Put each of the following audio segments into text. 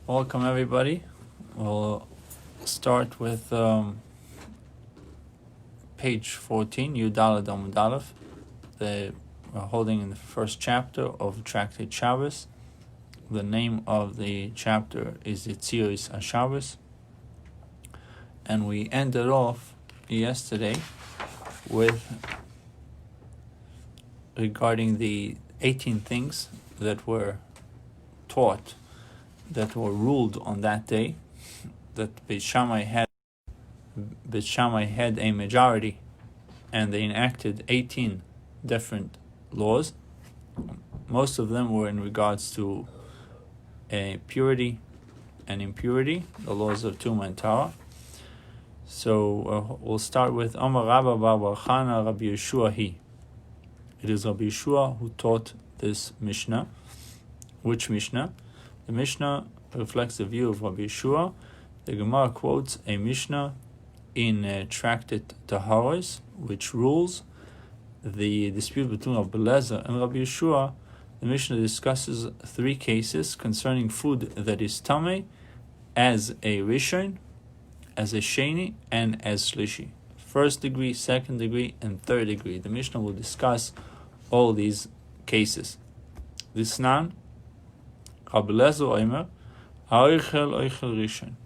Welcome everybody. We'll start with page 14, Yudalad Amud Aleph. We're holding in the first chapter of Tractate Shabbos. The name of the chapter is Yitzios HaShabbos. And we ended off yesterday with regarding the 18 things that were taught, that were ruled on that day, that Beit Shammai had a majority, and they enacted 18 different laws. Most of them were in regards to purity and impurity, the laws of Tumah and Tara. So we'll start with Amar Rabba Bar Chana Rabbi Yeshua He. It is Rabbi Yeshua who taught this Mishnah. Which Mishnah? The Mishnah reflects the view of Rabbi Yeshua. The Gemara quotes a Mishnah in Tractate Shabbos, which rules the dispute between Rabbi Menashe and Rabbi Yeshua. The Mishnah discusses 3 cases concerning food that is tamei as a rishon, as a sheni, and as shlishi. 1st degree, 2nd degree, and 3rd degree. The Mishnah will discuss all these cases. This nan Rabbi Menashe Omer, Oichel rishon.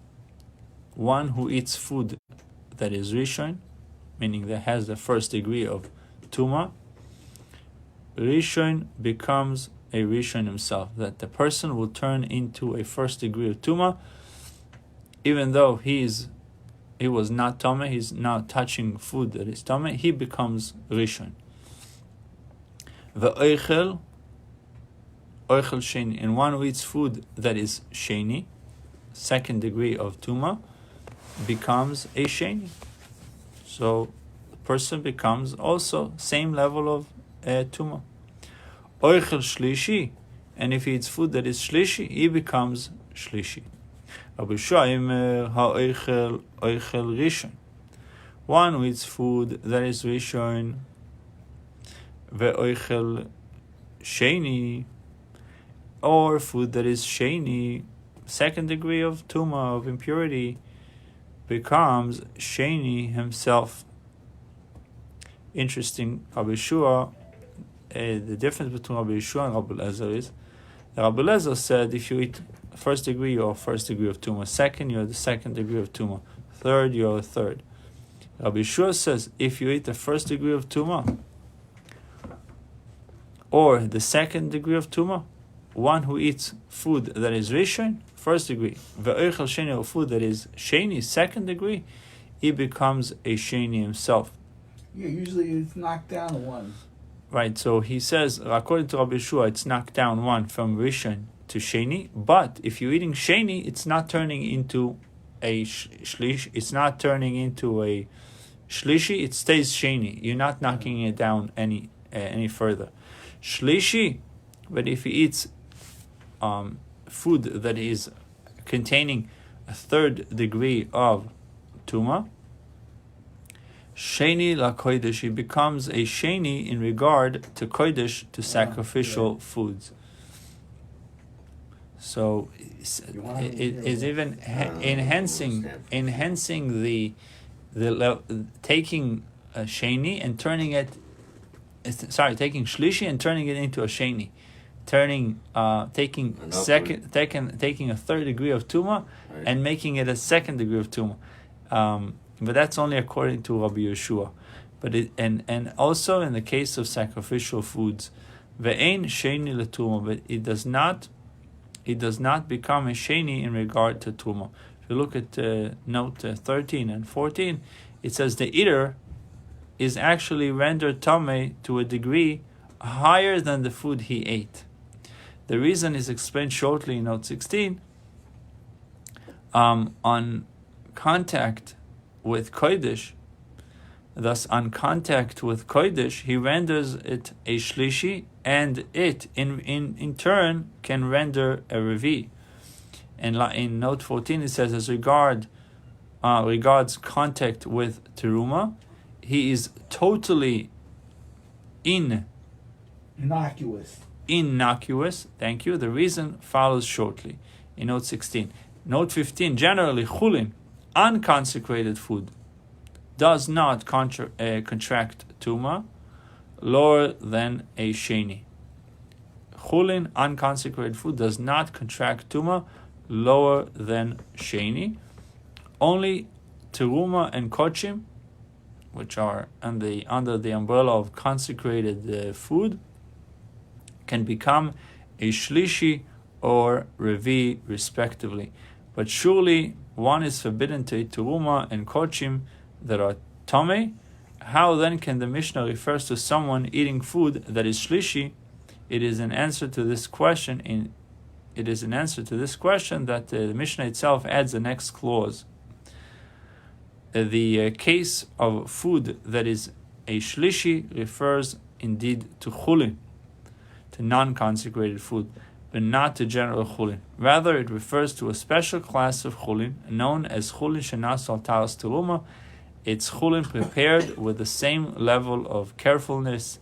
One who eats food that is rishon, meaning that has the 1st degree of tumah, rishon becomes a rishon himself. That the person will turn into a 1st degree of tumah, even though he was not tameh, he's now touching food that is tameh, he becomes rishon. The oichel sheni, and one who eats food that is sheni, 2nd degree of tumah, becomes a sheni. So the person becomes also same level of tumah. Oichel shlishi, and if he eats food that is shlishi, he becomes shlishi. Rabbi Yeshua ha'oichel rishon. One who eats food that is rishon, ve'oichel sheni, or food that is sheni, 2nd degree of tumah, of impurity, becomes sheni himself. Interesting, Rabbi Yeshua, the difference between Rabbi Yeshua and Rabbi Menashe is, Rabbi Menashe said if you eat 1st degree, you're 1st degree of tumah. 2nd, you're the 2nd degree of tumah. 3rd, you're a 3rd. Rabbi Yeshua says if you eat the 1st degree of tumah or the 2nd degree of tumah, one who eats food that is rishon, 1st degree, ve'oichel sheni, or food that is sheni, 2nd degree, he becomes a sheni himself. Yeah, usually it's knocked down 1. Right, so he says, according to Rabbi Yeshua, it's knocked down 1 from rishon to sheni, but if you're eating sheni, it's not turning into a shlish, it's not turning into a shlishi, it stays sheni. You're not knocking it down any further. Shlishi, but if he eats food that is containing a 3rd degree of tumah, sheni la kodesh, he becomes a sheni in regard to kodesh, to sacrificial foods. So it is even enhancing the taking a sheni and turning it. Taking shlishi and turning it into a sheni, taking a 3rd degree of tumah, right, and making it a 2nd degree of tumah. But that's only according to Rabbi Yeshua. But and also in the case of sacrificial foods, ve'ein sheni letumah, but it does not become a sheni in regard to tumah. If you look at note 13 and 14, it says the eater is actually rendered tamei to a degree higher than the food he ate. The reason is explained shortly in note 16. On contact with kodesh, thus on contact with kodesh, he renders it a shlishi, and it in turn can render a revi. And in note 14 it says, as regards contact with teruma, he is totally innocuous. Thank you. The reason follows shortly. in note 16. Note 15, generally, chulin, unconsecrated food, does not contract tuma lower than a sheni. Chulin, unconsecrated food, does not contract tuma lower than sheni. Only teruma and kochim, which are under the umbrella of consecrated food, can become a shlishi or revi respectively. But surely one is forbidden to eat teruma and kochim that are tameh. How then can the Mishnah refers to someone eating food that is shlishi? It is an answer to this question. It is an answer to this question that the Mishnah itself adds the next clause. The case of food that is a shlishi refers indeed to chulin, to non-consecrated food, but not to general chulin. Rather, it refers to a special class of chulin known as chulin shenas al taras teruma. It's chulin prepared with the same level of carefulness,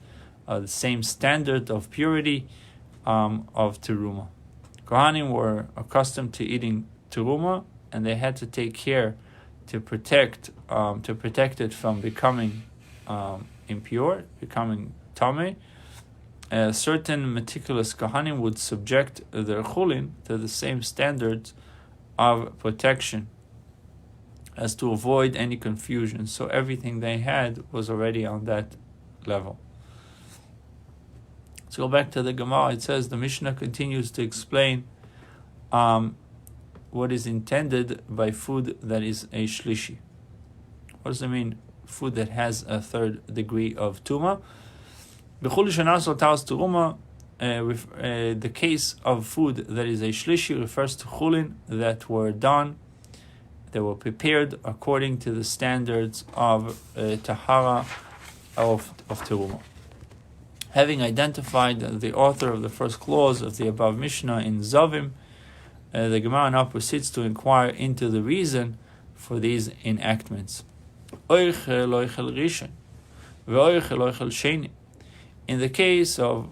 the same standard of purity of teruma. Kohanim were accustomed to eating teruma, and they had to take care to protect it from becoming impure, becoming tameh. Certain meticulous kohanim would subject their chulin to the same standards of protection as to avoid any confusion. So everything they had was already on that level. Let's go back to the Gemara. It says the Mishnah continues to explain what is intended by food that is a shlishi. What does it mean? Food that has a third degree of tuma. The case of food that is a shlishi refers to chulin that were done, they were prepared according to the standards of tahara of teruma. Having identified the author of the first clause of the above Mishnah in Zavim, the Gemara now proceeds to inquire into the reason for these enactments. In the case of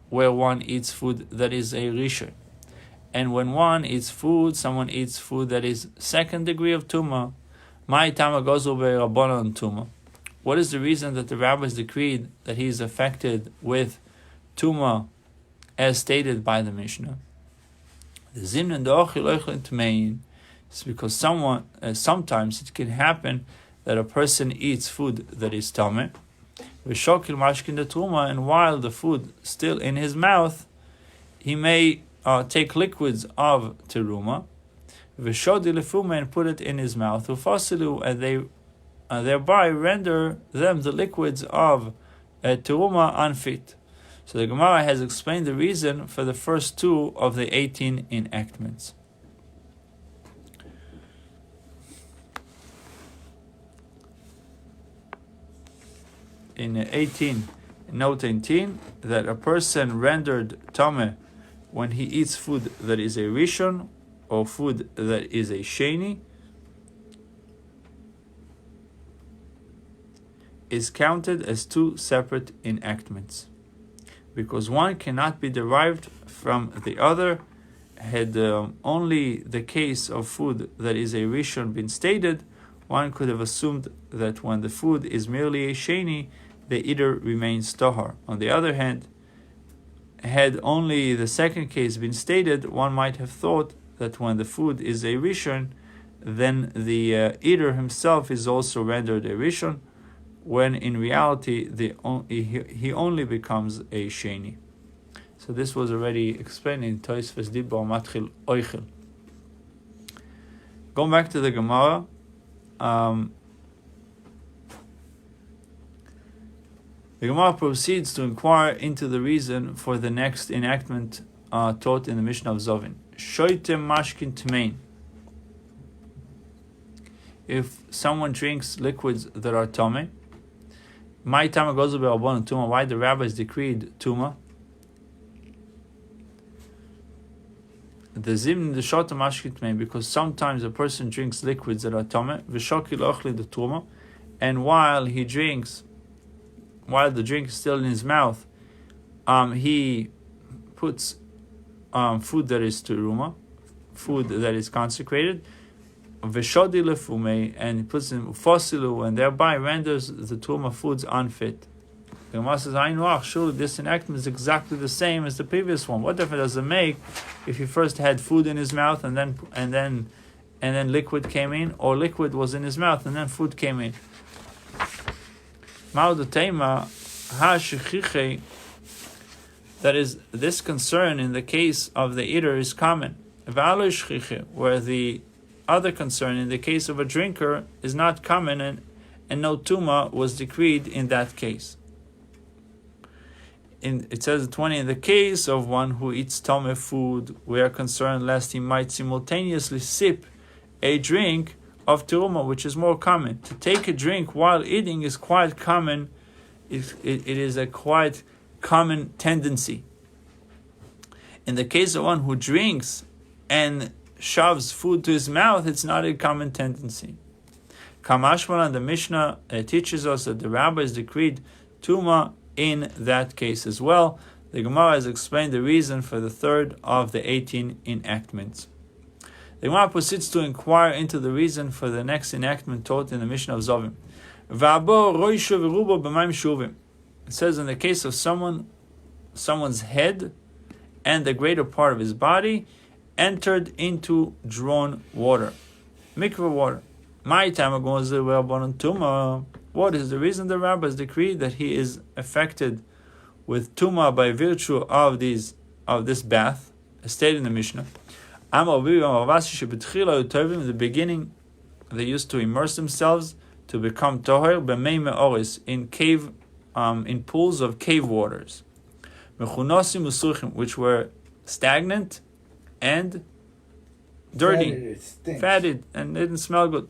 where one eats food that is a rishon, and when one eats food, someone eats food that is second degree of tuma, what is the reason that the rabbis decreed that he is affected with tuma as stated by the Mishnah? The zimn and the ochil tmein is because sometimes it can happen that a person eats food that is tameh, v'shokil mashkin the truma, and while the food still in his mouth, he may take liquids of teruma, v'shodi lefuma, and put it in his mouth, ufasilu, and they thereby render them, the liquids of teruma, unfit. So the Gemara has explained the reason for the first two of the 18 enactments. In note 18, that a person rendered tameh when he eats food that is a rishon or food that is a sheni is counted as two separate enactments, because one cannot be derived from the other. Had only the case of food that is a rishon been stated, one could have assumed that when the food is merely a sheni, the eater remains tahar. On the other hand, had only the second case been stated, one might have thought that when the food is a rishon, then the eater himself is also rendered a rishon, when in reality he only becomes a sheni. So this was already explained in Tosfos Dibbar Matchil Oichel. Going back to the Gemara, the Gemara proceeds to inquire into the reason for the next enactment taught in the Mishnah of Zovin. Shoitem mashkin tmein. If someone drinks liquids that are tameh, my tama goes over Rabbanan tuma. Why the rabbis decreed tuma? The zimn the shota mashkin tmein, because sometimes a person drinks liquids that are tameh, v'shokil ochli the tuma, and while the drink is still in his mouth, he puts food that is teruma, food that is consecrated, v'shodi lefume, and he puts in ufosilu, and thereby renders the Truma foods unfit. The Gemara says, surely this enactment is exactly the same as the previous one. What difference does it make if he first had food in his mouth and then liquid came in, or liquid was in his mouth and then food came in? That is, this concern in the case of the eater is common, where the other concern in the case of a drinker is not common, and no tuma was decreed in that case. It says 20, in the case of one who eats tame food, we are concerned lest he might simultaneously sip a drink of teruma, which is more common. To take a drink while eating is quite common. It is a quite common tendency. In the case of one who drinks and shoves food to his mouth, it's not a common tendency. Kamashmalan, the Mishnah teaches us that the rabbis decreed tuma in that case as well. The Gemara has explained the reason for the third of the 18 enactments. The Gemara proceeds to inquire into the reason for the next enactment taught in the Mishnah of Zovim. It says in the case of someone's head and the greater part of his body entered into drawn water, mikveh water. What is the reason the rabbis decree that he is affected with tuma by virtue of this bath, as stated in the Mishnah? In the beginning, they used to immerse themselves to become toher b'mei me'oris, in pools of cave waters, which were stagnant and dirty, fatted, and didn't smell good.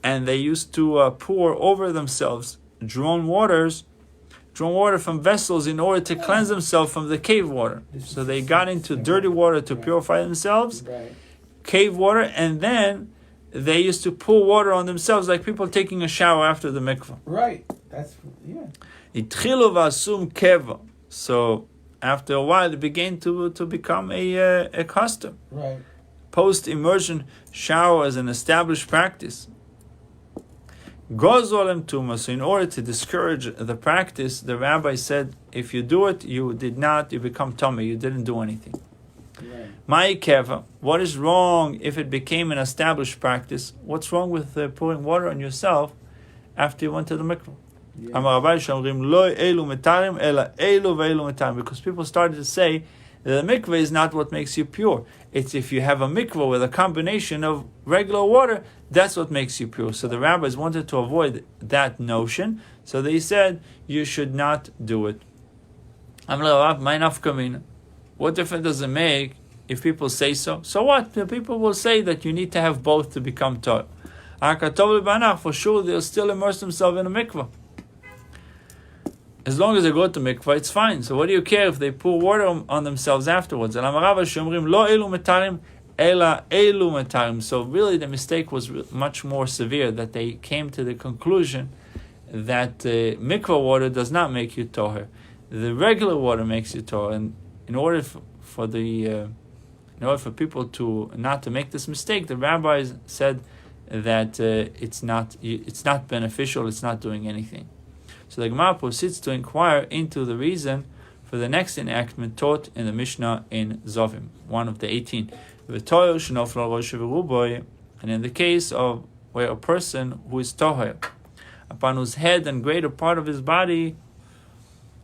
And they used to pour over themselves drawn water from vessels in order to cleanse themselves from the cave water. So they got into dirty water to purify themselves, cave water, and then they used to pour water on themselves like people taking a shower after the mikvah. Right. That's, yeah. So after a while it began to become a custom. Right. Post-immersion shower is an established practice. Gozolem tuma. So in order to discourage the practice, the rabbi said, if you do it, you become tummy, you didn't do anything. Mai keva. What is wrong if it became an established practice? What's wrong with pouring water on yourself after you went to the mikvah? Because people started to say that the mikvah is not what makes you pure. It's if you have a mikvah with a combination of regular water, that's what makes you pure. So the rabbis wanted to avoid that notion, so they said you should not do it. What difference does it make if people say so? So what? The people will say that you need to have both to become Torah. For sure they'll still immerse themselves in a mikvah. As long as they go to mikvah, it's fine. So what do you care if they pour water on themselves afterwards? So really the mistake was much more severe, that they came to the conclusion that mikvah water does not make you toher. The regular water makes you toher. And in order for people to not to make this mistake, the rabbis said that it's not beneficial, it's not doing anything. So the Gemara proceeds to inquire into the reason for the next enactment taught in the Mishnah in Zovim, one of the 18. And in the case of where a person who is toher, upon whose head and greater part of his body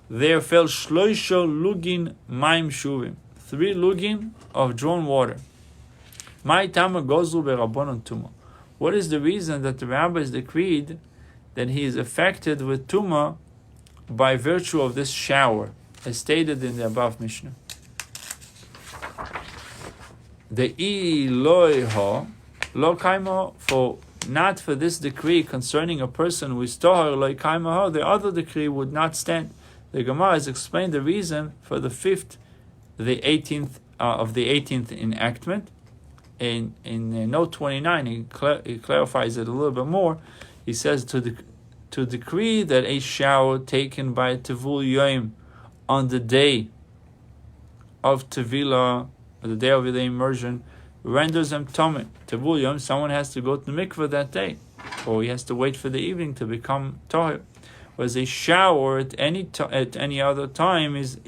there fell shloisha lugin maim shuvim, 3 lugin of drawn water. Mai tama gozu berabonon tuma. What is the reason that the rabbis decreed that he is affected with tuma by virtue of this shower, as stated in the above Mishnah? The iloiha lo kaima, for not for this decree concerning a person who is tohar lo kaima, the other decree would not stand. The Gemara has explained the reason for the 18th of the 18th enactment. In note 29, he clarifies it a little bit more. He says to decree that a shower taken by Tevul Yom on the day of Tevila, the day of the immersion, renders them Tomei. Tevul Yom, someone has to go to the mikveh that day, or he has to wait for the evening to become Toher. Whereas a shower at any other time is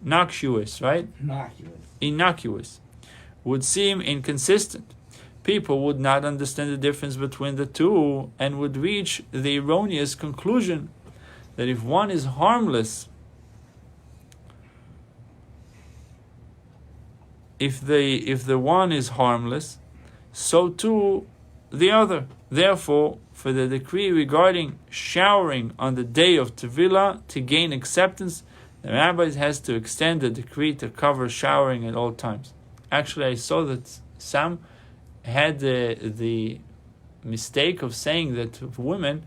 innocuous, right? Innocuous. Would seem inconsistent. People would not understand the difference between the two and would reach the erroneous conclusion that if one is harmless, if the one is harmless, so too the other. Therefore, for the decree regarding showering on the day of Tevilah to gain acceptance, the rabbis has to extend the decree to cover showering at all times. Actually, I saw that some had the mistake of saying that women,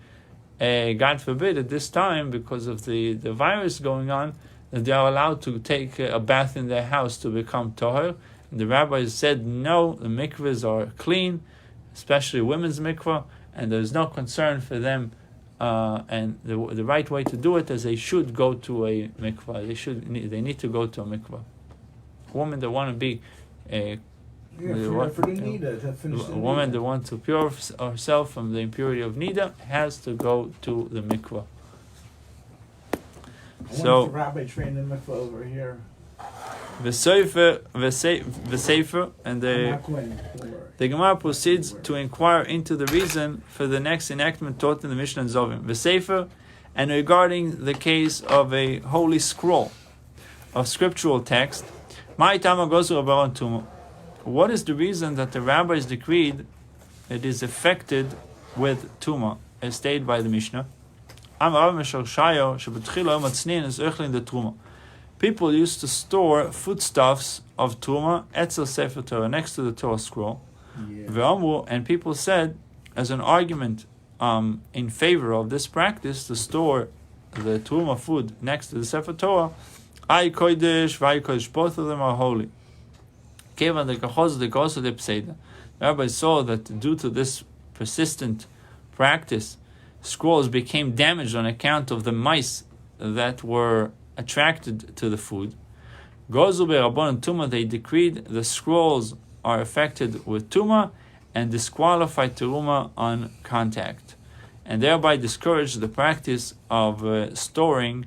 God forbid, at this time, because of the virus going on, that they are allowed to take a bath in their house to become toher. And the rabbis said, no, the mikvahs are clean, especially women's mikvah, and there's no concern for them. And the right way to do it is they should go to a mikvah. They need to go to a mikvah. Women that want to be a woman that wants to pure herself from the impurity of nida has to go to the mikvah. So the rabbi trained the mikvah over here. V'sefer, and the Gemara proceeds to inquire into the reason for the next enactment taught in the Mishnah and Zovim. V'sefer, and regarding the case of a holy scroll of scriptural text, what is the reason that the rabbis decreed it is affected with Tuma, as stated by the Mishnah? People used to store foodstuffs of Tuma etzel Sefer Torah, next to the Torah scroll. Yeah. And people said, as an argument in favor of this practice, to store the Tuma food next to the Sefer Torah, Ay Kodesh, Vay Kodesh, both of them are holy. The rabbi saw that due to this persistent practice, scrolls became damaged on account of the mice that were attracted to the food. They decreed the scrolls are affected with Tuma and disqualified Teruma on contact, and thereby discouraged the practice of storing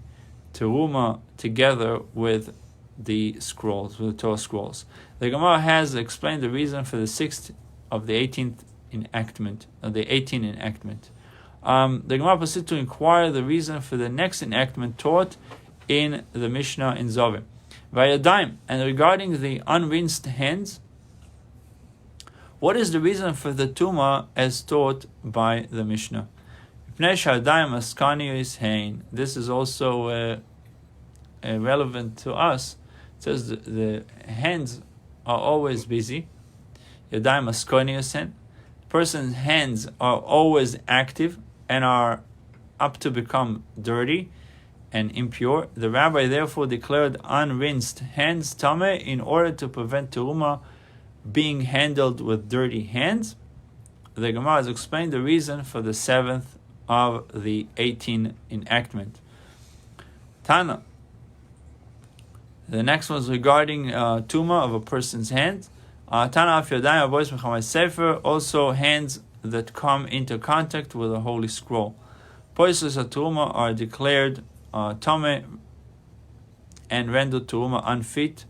Teruma together with the scrolls, with the Torah scrolls. The Gemara has explained the reason for the 6th of the 18th enactment, the 18th enactment. The Gemara proceeds to inquire the reason for the next enactment taught in the Mishnah in Zovim. Vayadayim, and regarding the unrinsed hands, what is the reason for the Tuma as taught by the Mishnah? This is also relevant to us. It says the hands are always busy. Yadayim askonius hand. Person's hands are always active and are up to become dirty and impure. The rabbi therefore declared unrinsed hands tameh in order to prevent teruma being handled with dirty hands. The Gemara has explained the reason for the 7th of the 18th enactment. Tana. The next one is regarding tuma of a person's hand. Tana afyadayim avois mechamay sefer, also hands that come into contact with a holy scroll. Poisos atuma are declared tame and rendered teruma unfit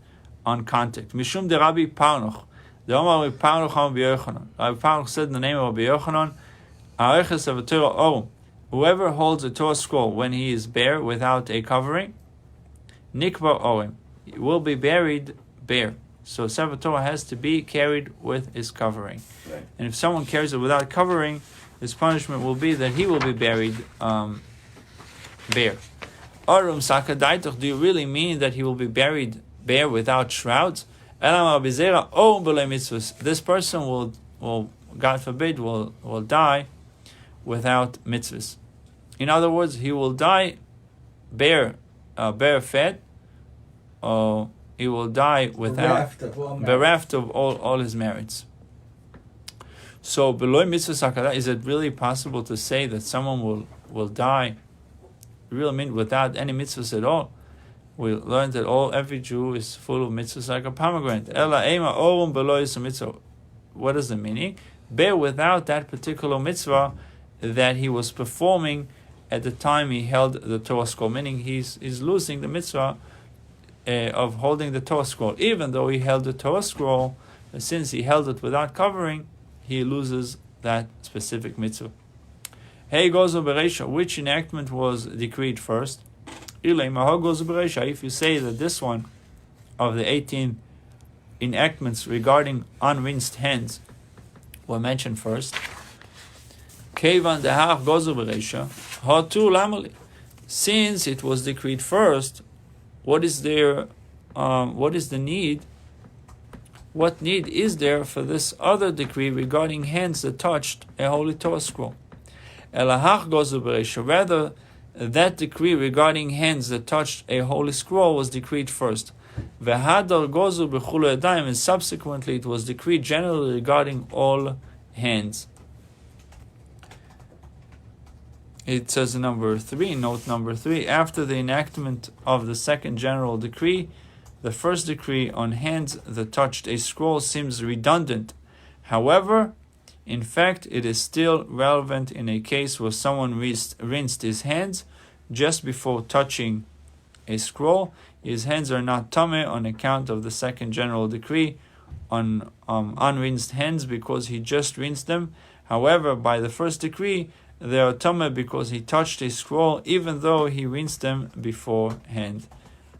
on contact. Mishum de Rabbi Parnoch. The Omar Rabbi Parnoch Yochanan. Rabbi Parnoch said in the name of Rabbi Yochanan, Areches of a Torah Orum. Whoever holds a Torah scroll when he is bare without a covering, Nikbar Orim, will be buried bare. So Sefer Torah has to be carried with his covering. Right. And if someone carries it without covering, his punishment will be that he will be buried bare. Arum Sakadaitoch, do you really mean that he will be buried bare without shrouds? This person will God forbid, will die without mitzvahs. In other words, he will die bare fed, or he will die without bereft of all his merits. So, below mitzvah sakada, is it really possible to say that someone will die, really mean without any mitzvahs at all? we learned that every Jew is full of mitzvahs like a pomegranate. Ela ema orum below is a mitzvah. What is the meaning? Bear without that particular mitzvah that he was performing at the time he held the Torah scroll, meaning he's losing the mitzvah of holding the Torah scroll. Even though he held the Torah scroll, since he held it without covering, he loses that specific mitzvah. Hey gozo bereisha, which enactment was decreed first? If you say that this one of the 18 enactments regarding unrinsed hands were mentioned first, since it was decreed first, what is the need? What need is there for this other decree regarding hands that touched a holy Torah scroll? Rather, that decree regarding hands that touched a holy scroll was decreed first. And subsequently it was decreed generally regarding all hands. It says in note number 3, after the enactment of the second general decree, the first decree on hands that touched a scroll seems redundant. However, in fact, it is still relevant in a case where someone rinsed his hands just before touching a scroll. His hands are not tameh on account of the second general decree on unrinsed hands because he just rinsed them. However, by the first decree, they are tameh because he touched a scroll even though he rinsed them beforehand.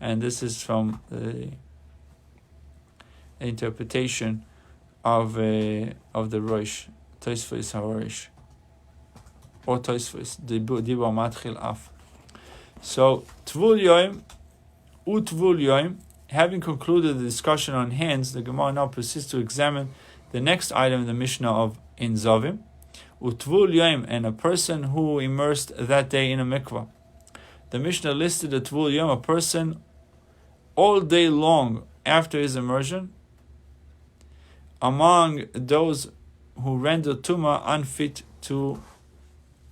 And this is from the interpretation of the Rosh, Tosfos HaRosh, or Tosfos, Dibur Matchil Af. So, Tvul Yom, Utvul Yom, having concluded the discussion on hands, the Gemara now proceeds to examine the next item in the Mishnah of in Zovim, Utvul Yom, and a person who immersed that day in a mikvah. The Mishnah listed a Tvul Yom, a person all day long after his immersion, among those who render Tumah unfit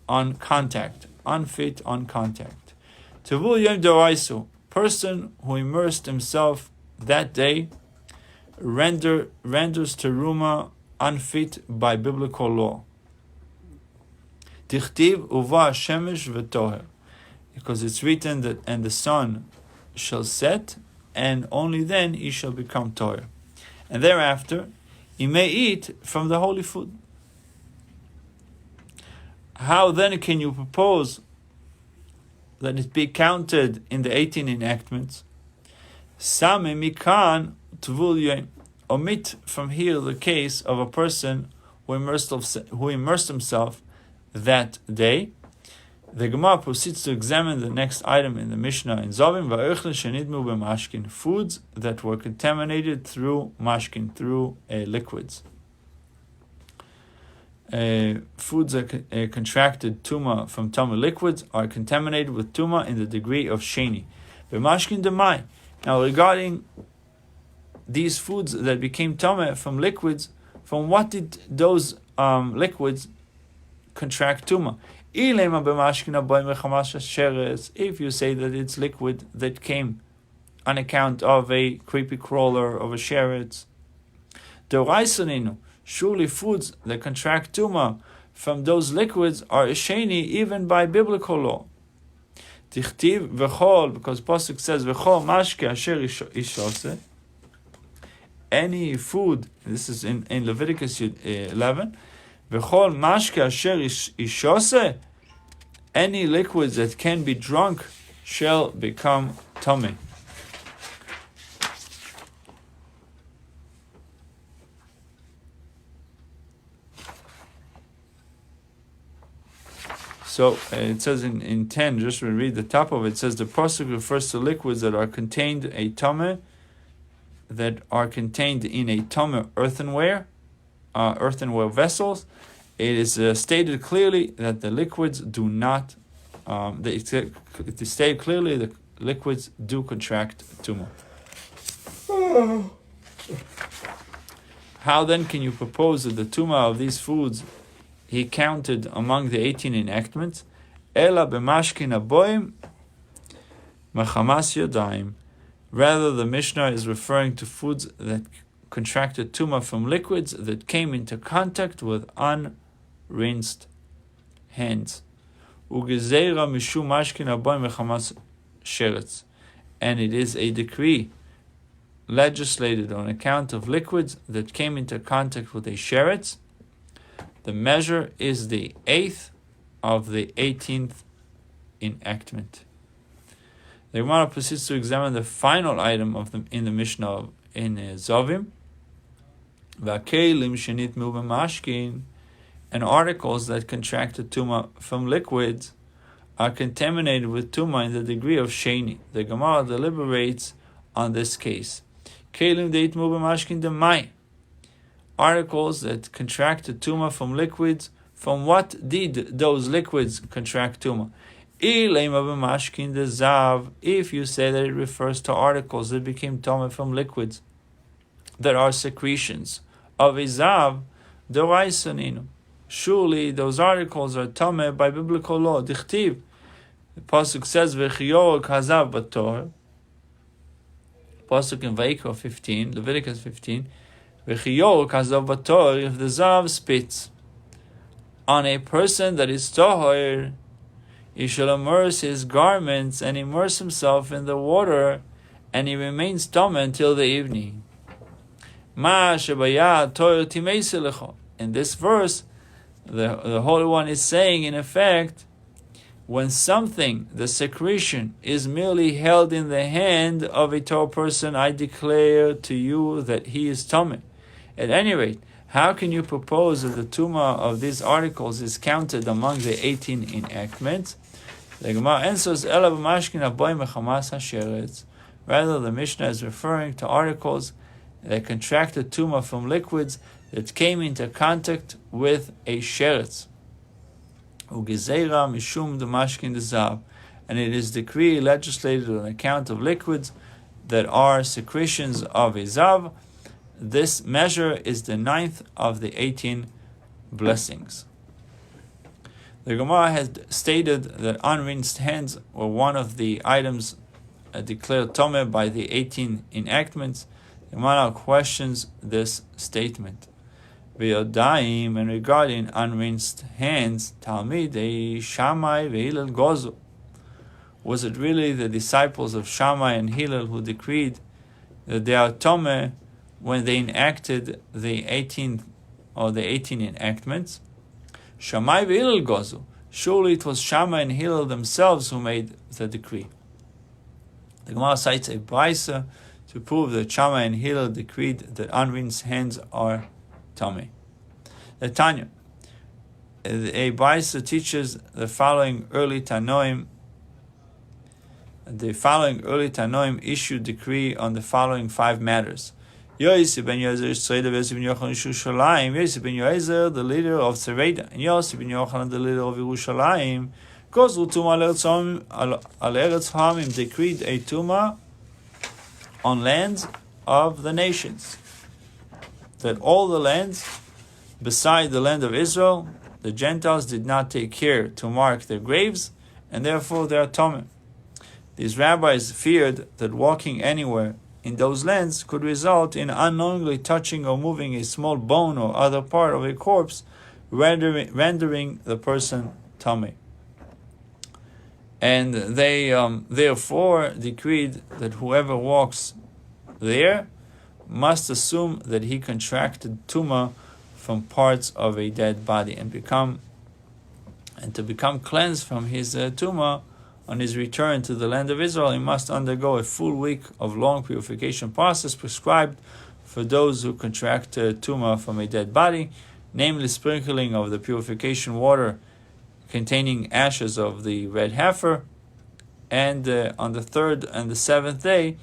on contact. Tvul Yom Doraisu, person who immersed himself that day, renders Teruma unfit by biblical law. Dichtiv uva shemesh v'toher, because it's written that, and the sun shall set, and only then he shall become toher. And thereafter, he may eat from the holy food. How then can you propose that it be counted in the 18 enactments? Same mikan tvul yom. Omit from here the case of a person who immersed himself that day. The Gemara proceeds to examine the next item in the Mishnah in Zovim, va'oichlin shenidmu b'mashkin, foods that were contaminated through mashkin, through liquids. Foods that contracted tuma from tuma liquids are contaminated with tuma in the degree of sheni. B'mashkin demai. Now, regarding these foods that became tuma from liquids, from what did those liquids contract tuma? If you say that it's liquid that came on account of a creepy crawler, of a sheretz, surely foods that contract tuma from those liquids are sheni even by biblical law. Tichtiv v'chol, because Pasuk says v'chol mashke asher ishose, any food, this is in Leviticus 11, v'chol mashke asher ishose, any liquids that can be drunk shall become tameh. So it says in 10, just read the top of it, it says the pasuk refers to liquids that are contained in a tameh earthenware vessels. It is stated clearly that the liquids do not. It is stated clearly that liquids do contract tumah. How then can you propose that the tumah of these foods he counted among the 18 enactments? Ela b'mashkin aboim Mechamas Yadayim. Rather, the Mishnah is referring to foods that contracted tumah from liquids that came into contact with unrinsed hands. Ugezeira mishum mashkin aboy mechamas sheretz. And it is a decree legislated on account of liquids that came into contact with a sheretz. The measure is the 8th of the 18th enactment. The Gemara proceeds to examine the final item in the Mishnah in Zovim. V'akelim shenitmu b'mashkin, and articles that contracted tumah from liquids are contaminated with tumah in the degree of sheni. The Gemara deliberates on this case. Kelim deitmu b'mashkin demai. Articles that contracted tumah from liquids. From what did those liquids contract tumah? If you say that it refers to articles that became tumah from liquids that are secretions of a zav, doraisaninu. Surely those articles are tumah by biblical law. Dichtiv. The pasuk says v'chiyor kazav bator. Pasuk in Vayikra 15, Leviticus 15. V'chiyor kazav bator. If the zav spits on a person that is tohor, he shall immerse his garments and immerse himself in the water, and he remains tumah until the evening. In this verse, the Holy One is saying, in effect, when something, the secretion, is merely held in the hand of a Torah person, I declare to you that he is tumah. At any rate, how can you propose that the tumah of these articles is counted among the 18 enactments? The Gemara answers, rather, the Mishnah is referring to articles that contracted tumah from liquids that came into contact with a sheretz. Ugezeira mishum demashkin dezav, and it is decree legislated on account of liquids that are secretions of a zav. This measure is the 9th of the 18 blessings. The Gemara has stated that unrinsed hands were one of the items declared tumah by the 18 enactments. The Gemara questions this statement. V'yodaim, and regarding unrinsed hands, Talmidei Shammai ve'Hillel gozu. Was it really the disciples of Shammai and Hillel who decreed that they are tumah when they enacted the 18 enactments? Shammai ve'Hillel gozu. Surely it was Shammai and Hillel themselves who made the decree. The Gemara cites a brisa to prove that Shammai and Hillel decreed that unrinsed hands are tummy. The Tanya, a brisa teaches the following early Tanoim. The following early Tanoim issued decree on the following 5 matters. Yosef ben Yoezer Yosef ben Yochanan Yerushalayim. Yosef ben Yoezer, the leader of Tzareda, and Yosef ben Yochanan, the leader of Yerushalayim, goes to Tumah al Eretz Hamim, decreed a Tumah on lands of the nations. That all the lands beside the land of Israel, the Gentiles did not take care to mark their graves, and therefore they are tumah. These rabbis feared that walking anywhere in those lands could result in unknowingly touching or moving a small bone or other part of a corpse, rendering the person tummy. And they therefore decreed that whoever walks there must assume that he contracted tumah from parts of a dead body, and to become cleansed from his tumah on his return to the land of Israel, he must undergo a full week of long purification process prescribed for those who contract tumah from a dead body, namely sprinkling of the purification water containing ashes of the red heifer, and on the 3rd and the 7th day,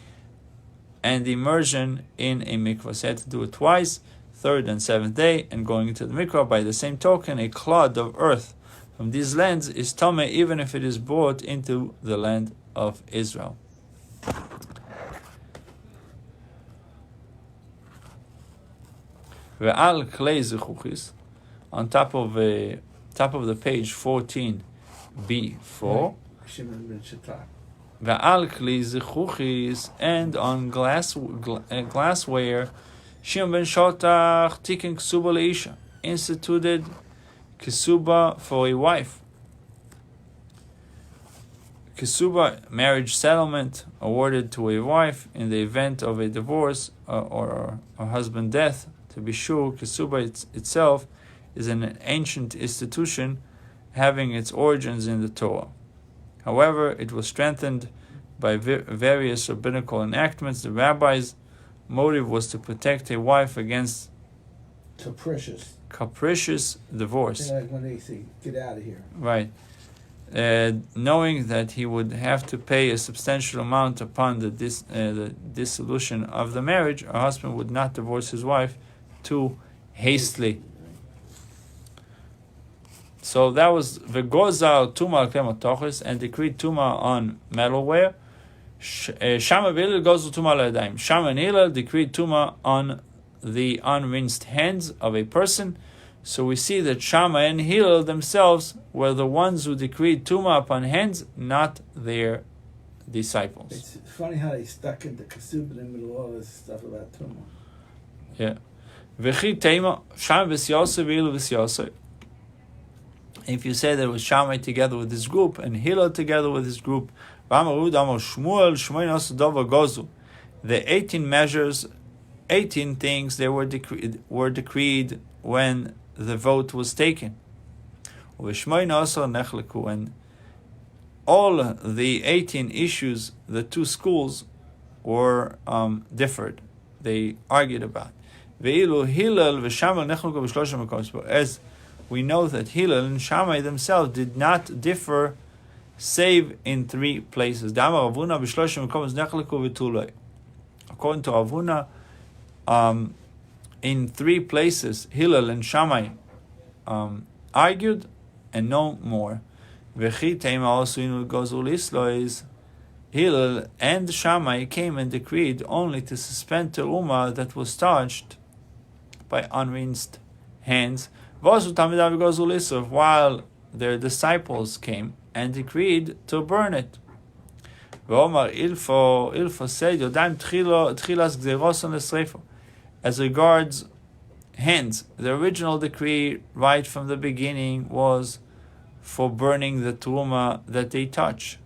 and immersion in a mikvah. So he had to do it twice, 3rd and 7th day, and going into the mikvah. By the same token, a clod of earth from these lands is tumah, even if it is brought into the land of Israel. Ve'al klei zechuchis, on top of the page 14b4. Ve'al kli zichuchis, and on glassware, Shimon ben Shotach tikkun ksuba leisha, instituted ksuba for a wife. Ksuba, marriage settlement, awarded to a wife in the event of a divorce or a husband death. To be sure, ksuba itself is an ancient institution having its origins in the Torah. However, it was strengthened by various rabbinical enactments. The rabbi's motive was to protect a wife against capricious divorce. Like when they say, "Get out of here." Right. Knowing that he would have to pay a substantial amount upon the dissolution of the marriage, a husband would not divorce his wife too hastily. So that was V'gozal Tuma al Klei and decreed Tuma on metalware. Shama v'Hillel gozal Tuma al Yadayim. Shama and Hillel decreed Tuma on the unrinsed hands of a person. So we see that Shama and Hillel themselves were the ones who decreed Tuma upon hands, not their disciples. It's funny how they stuck in the Kesub in the middle of all this stuff about Tuma. Yeah. V'chi Tema Shama v'Siyosei v'Hillel v'Siyosei. If you say that it was Shammai together with his group and Hillel together with his group, the 18 measures, 18 things they were decreed when the vote was taken. And all the 18 issues, the two schools were differed. They argued about. As we know that Hillel and Shammai themselves did not differ save in 3 places. According to Ravuna, in 3 places Hillel and Shammai argued and no more. Hillel and Shammai came and decreed only to suspend teruma that was touched by unrinsed hands, while their disciples came and decreed to burn it. As regards hands, the original decree right from the beginning was for burning the truma that they touch.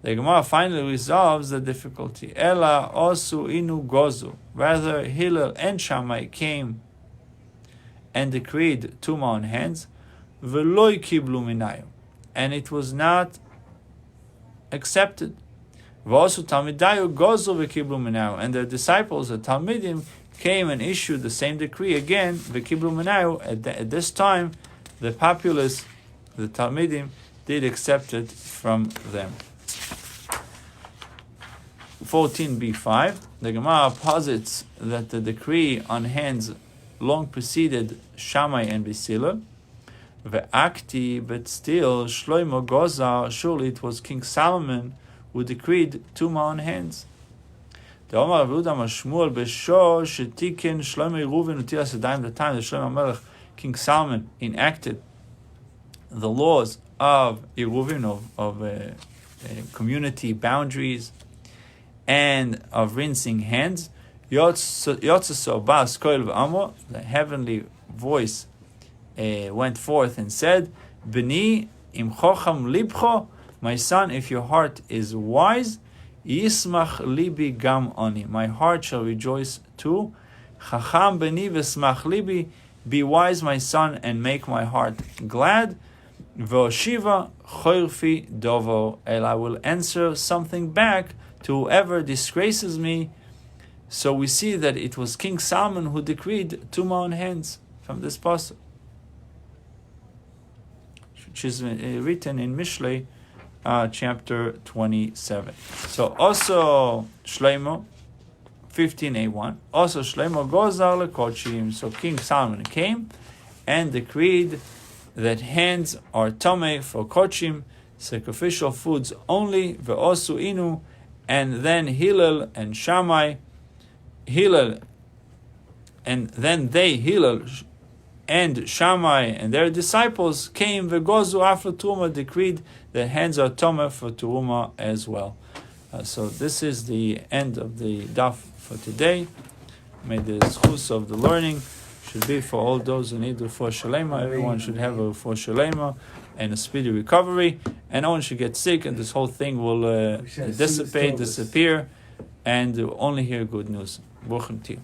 The Gemara finally resolves the difficulty. Ela osu inu gozu. Rather, Hillel and Shammai came and decreed tuma on hands, v'loi kiblu minayu, and it was not accepted. V'osu talmidayu gozu v'kiblu minayu, and their disciples, the Talmidim, came and issued the same decree again, v'kiblu minayu. At this time, the populace, the Talmidim, did accept it from them. 14b5, the Gemara posits that the decree on hands long preceded Shammai and Hillel. Ve'akti, but still, Shlomo Gozar, surely it was King Solomon who decreed tuma on hands. The Omar Avudam Shmuel Besho Shetikin Shlomo Reuven Utilas Yadayim, the time that Shlomo Melech, King Solomon, enacted the laws of Reuven, of community boundaries and of rinsing hands. Yotzaso Bas Koil V'Amo, the heavenly voice went forth and said, B'ni im chocham libcho, my son, if your heart is wise, yismach libi gam oni, my heart shall rejoice too. Chacham b'ni v'smach libi, be wise, my son, and make my heart glad. V'oshiva choirfi dovo, and I will answer something back to whoever disgraces me. So we see that it was King Solomon who decreed tuma on hands from this pasuk, which is written in Mishlei, chapter 27. So also Shlomo, 15a1. Also Shlomo gozar lekochim. So King Solomon came and decreed that hands are tameh for kochim, sacrificial foods only. Ve'osu inu, and then Hillel and Shammai. Hillel and Shammai and their disciples came, Vegozu after Turuma, decreed that hands are Tomah for Turuma as well. So this is the end of the daf for today. May the schus of the learning should be for all those who need refuah shalema. Everyone should have a refuah shalema and a speedy recovery, and no one should get sick, and this whole thing will disappear, and only hear good news. Baruch Hu.